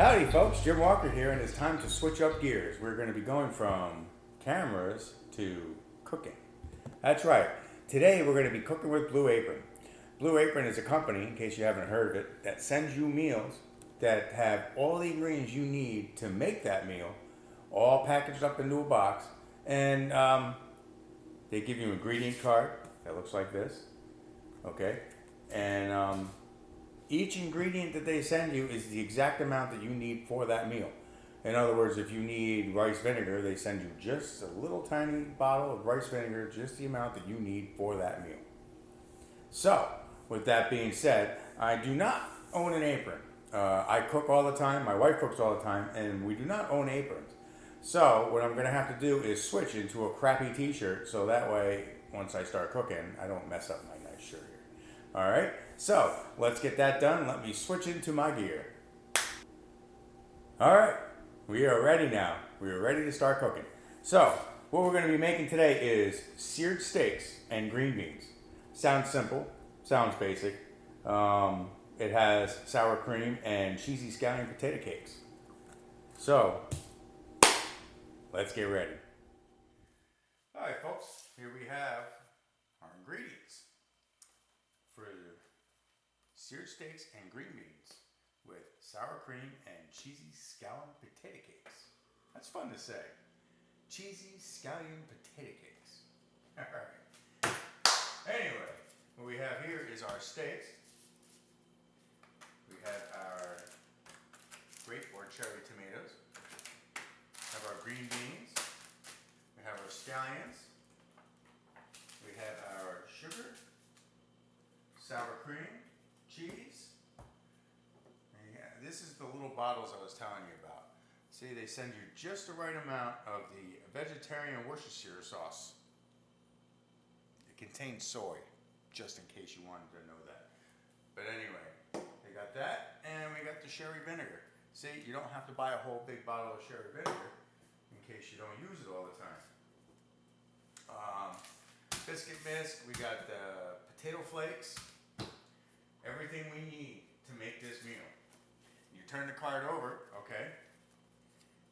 Howdy folks, Jim Walker here, and it's time to switch up gears. We're going to be going from cameras to cooking. That's right. Today we're going to be cooking with Blue Apron. Blue Apron is a company, in case you haven't heard of it, that sends you meals that have all the ingredients you need to make that meal, all packaged up into a box, and they give you an ingredient card that looks like this, okay? And each ingredient that they send you is the exact amount that you need for that meal. In other words, if you need rice vinegar, they send you just a little tiny bottle of rice vinegar, just the amount that you need for that meal. So, with that being said, I do not own an apron. I cook all the time, my wife cooks all the time, and we do not own aprons. So, what I'm going to have to do is switch into a crappy t-shirt, so that way, once I start cooking, I don't mess up my nice shirt here. Alright, so let's get that done. Let me switch into my gear. Alright, we are ready now. We are ready to start cooking. So, what we're going to be making today is seared steaks and green beans. Sounds simple, sounds basic. It has sour cream and cheesy scallion potato cakes. So, let's get ready. Alright folks, here we have our ingredients for seared steaks and green beans with sour cream and cheesy scallion potato cakes. That's fun to say. Cheesy scallion potato cakes. Alright. Anyway, what we have here is our steaks. We have our grape or cherry tomatoes. We have our green beans. We have our scallions. We have our sugar, sour cream, cheese. And yeah, this is the little bottles I was telling you about. See, they send you just the right amount of the vegetarian Worcestershire sauce. It contains soy, just in case you wanted to know that. But anyway, they got that, and we got the sherry vinegar. See, you don't have to buy a whole big bottle of sherry vinegar in case you don't use it all the time. Biscuit mix, we got the potato flakes, everything we need to make this meal. You turn the card over, okay?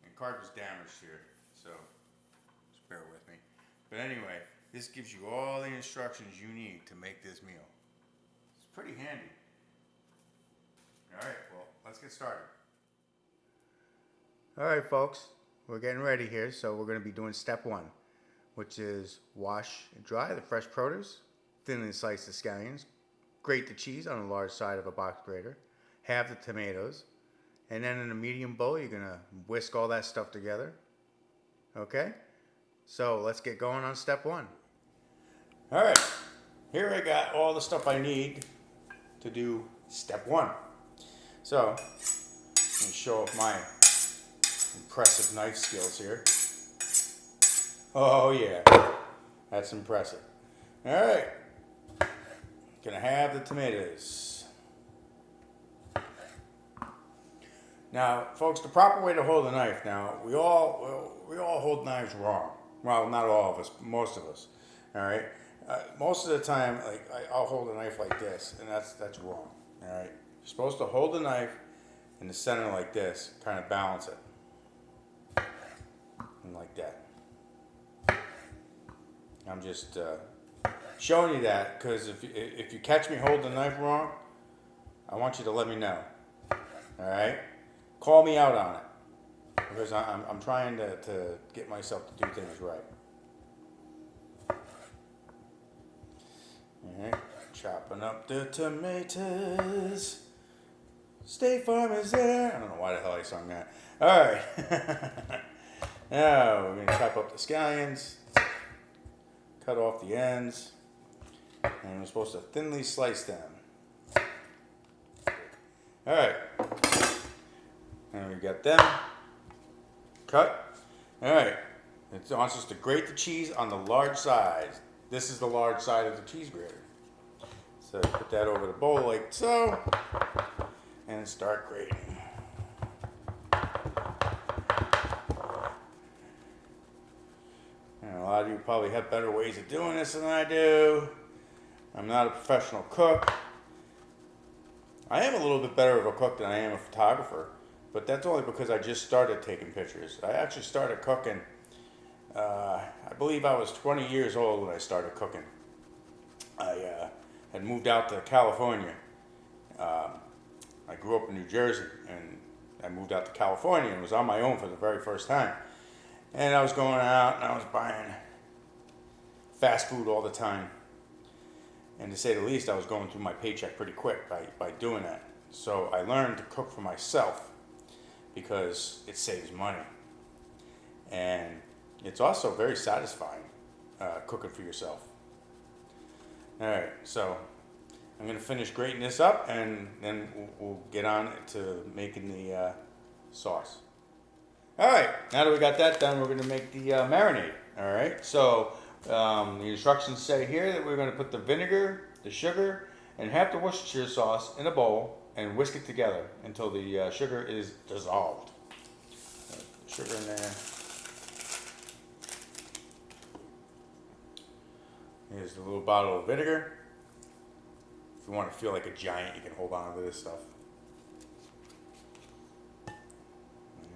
The card was damaged here, so just bear with me. But anyway, this gives you all the instructions you need to make this meal. It's pretty handy. Alright, well, let's get started. Alright folks, we're getting ready here, so we're going to be doing step one, which is wash and dry the fresh produce, thinly slice the scallions, grate the cheese on a large side of a box grater, halve the tomatoes, and then in a medium bowl you're going to whisk all that stuff together. Okay? So let's get going on step one. Alright, here I got all the stuff I need to do step one. So, let me show off my impressive knife skills here. Oh yeah, that's impressive. Alright, gonna have the tomatoes. Now, folks, the proper way to hold a knife, now, we all hold knives wrong. Well, not all of us, most of us. Alright, most of the time, like, I'll hold a knife like this, and that's wrong. Alright, you're supposed to hold the knife in the center like this, kind of balance it. And like that. I'm just showing you that because if you catch me holding the knife wrong, I want you to let me know. All right? Call me out on it because I'm trying to get myself to do things right. All right, chopping up the tomatoes. State Farm is there. I don't know why the hell I sung that. All right. Now we're gonna chop up the scallions. Cut off the ends, and we're supposed to thinly slice them. Alright, and we got them cut. Alright, it wants us to grate the cheese on the large side. This is the large side of the cheese grater. So put that over the bowl like so, and start grating. A lot of you probably have better ways of doing this than I do. I'm not a professional cook. I am a little bit better of a cook than I am a photographer. but that's only because I just started taking pictures. I actually started cooking. I believe I was 20 years old when I started cooking. I had moved out to California. I grew up in New Jersey, and I moved out to California and was on my own for the very first time. And I was going out and I was buying fast food all the time. And to say the least, I was going through my paycheck pretty quick by doing that. So I learned to cook for myself because it saves money. And it's also very satisfying cooking for yourself. All right, so I'm going to finish grating this up, and then we'll get on to making the sauce. All right, now that we got that done, we're going to make the marinade. All right, so the instructions say here that we're going to put the vinegar, the sugar, and half the Worcestershire sauce in a bowl and whisk it together until the sugar is dissolved. Sugar in there. Here's the little bottle of vinegar. If you want to feel like a giant, you can hold on to this stuff.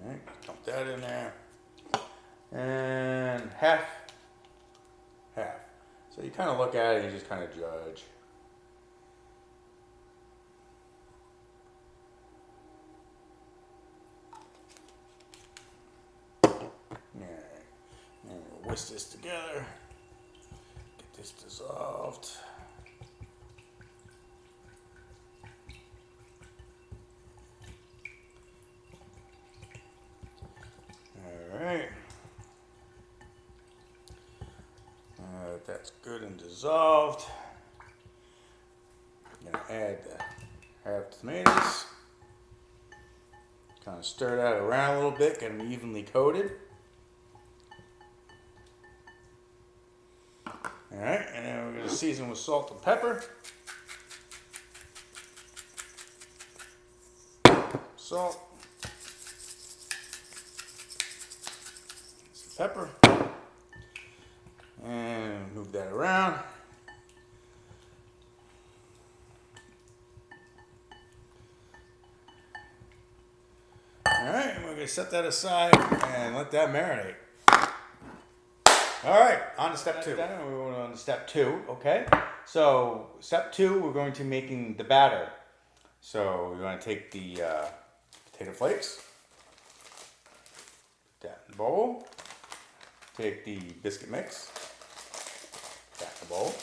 Alright, dump that in there. And half. So you kind of look at it and you just kind of judge. Alright, and we'll whisk this together. Get this dissolved. Alright. That's good and dissolved. I'm going to add the half tomatoes. Kind of stir that around a little bit, get them evenly coated. Alright, and then we're going to season with salt and pepper. Salt. Some pepper. And move that around. Alright, we're going to set that aside and let that marinate. Alright, on to step 2. We're going on to step 2, okay? So, step 2, we're going to be making the batter. So, we're going to take the potato flakes, put that in the bowl, take the biscuit mix, back in the bowl,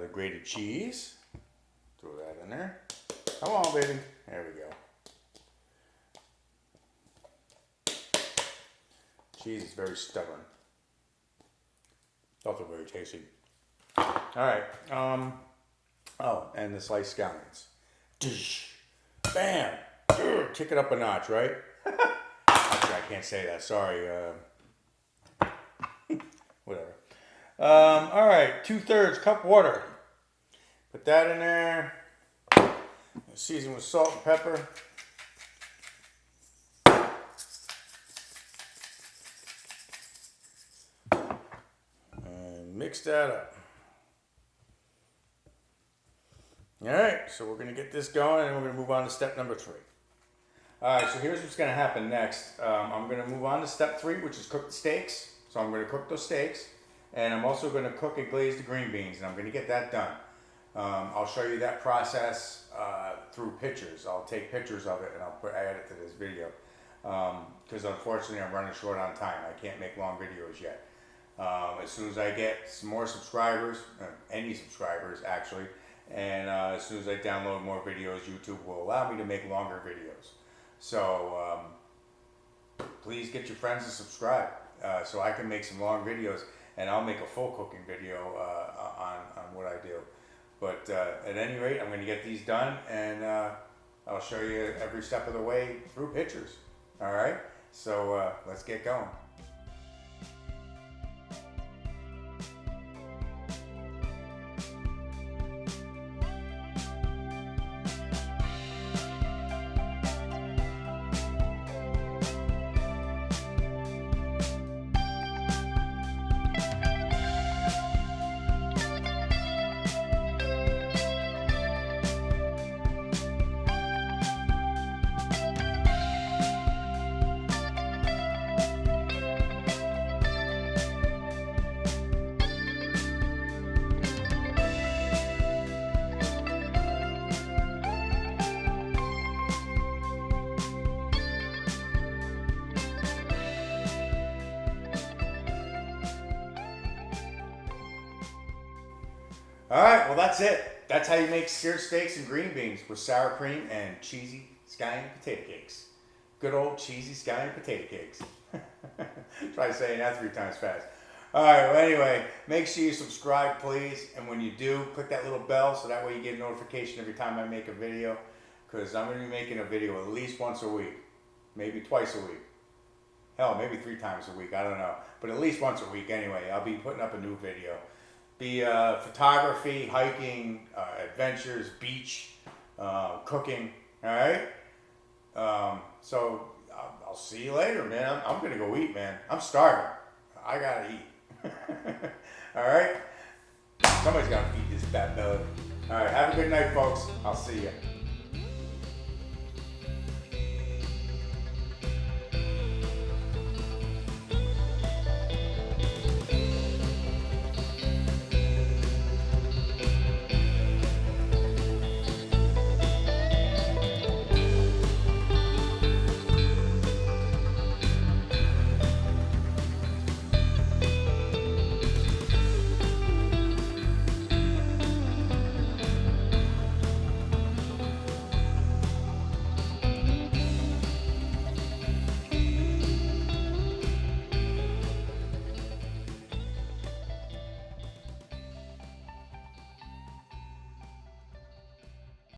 the grated cheese, throw that in there. Come on, baby. There we go. Cheese is very stubborn. Also very tasty. All right. Oh, and the sliced scallions. Bam! Kick it up a notch, right? Actually, I can't say that. Sorry. Whatever. All right. 2/3 cup water. Put that in there. Season with salt and pepper. And mix that up. Alright, so we're going to get this going and we're going to move on to step number 3. Alright, so here's what's going to happen next. I'm going to move on to step 3, which is cook the steaks. So I'm going to cook those steaks. And I'm also going to cook and glaze the green beans, and I'm going to get that done. I'll show you that process through pictures. I'll take pictures of it and I'll add it to this video. Because unfortunately I'm running short on time. I can't make long videos yet. As soon as I get some more subscribers, any subscribers actually, and as soon as I download more videos, YouTube will allow me to make longer videos. So please get your friends to subscribe so I can make some long videos, and I'll make a full cooking video on what I do. But at any rate, I'm going to get these done, and I'll show you every step of the way through pictures. All right? So let's get going. All right, well that's it. That's how you make seared steaks and green beans with sour cream and cheesy scallion potato cakes. Good old cheesy scallion potato cakes. Try saying that 3 times fast. All right, well anyway, make sure you subscribe please, and when you do, click that little bell so that way you get a notification every time I make a video, because I'm going to be making a video at least once a week, maybe twice a week. Hell, maybe 3 times a week, I don't know. But at least once a week anyway, I'll be putting up a new video. Be photography, hiking, adventures, beach, cooking, alright? So I'll see you later, man. I'm gonna go eat, man. I'm starving. I gotta eat. Alright? Somebody's gotta feed this fat belly. Alright, have a good night, folks. I'll see you.